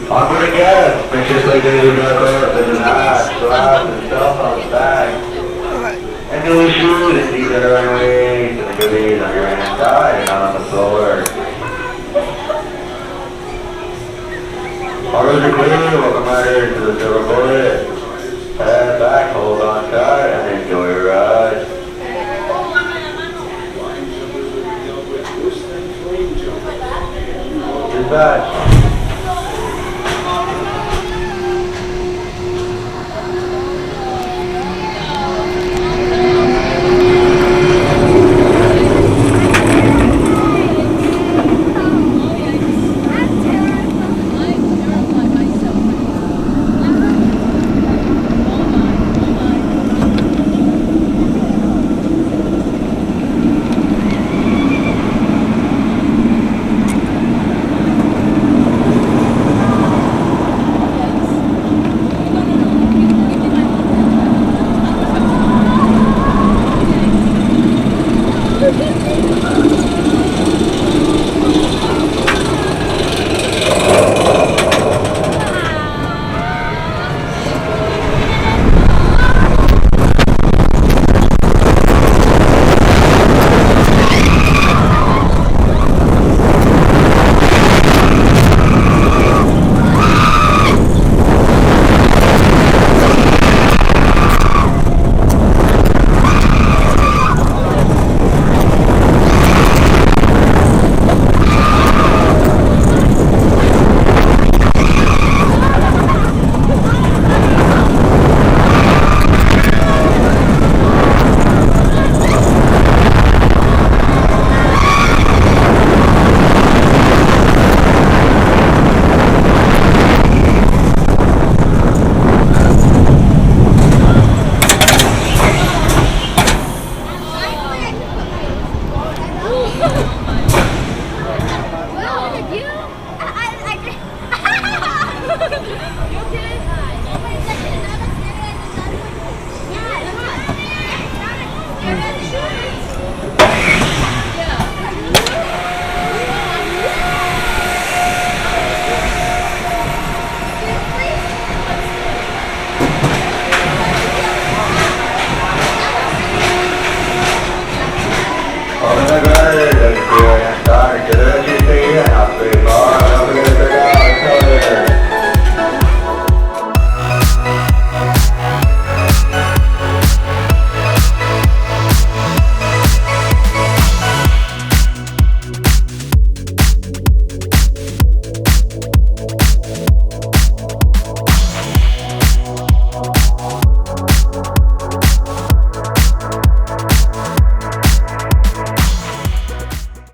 Onward again. It's just like they do the knives, gloves, and stuff on the back. And new shoes and these are the runways and the goodies on your hand side and not on the floor. All roads are clear. Welcome riders to the Silver Bullet. Head back, hold on tight, and enjoy your ride. Dispatch.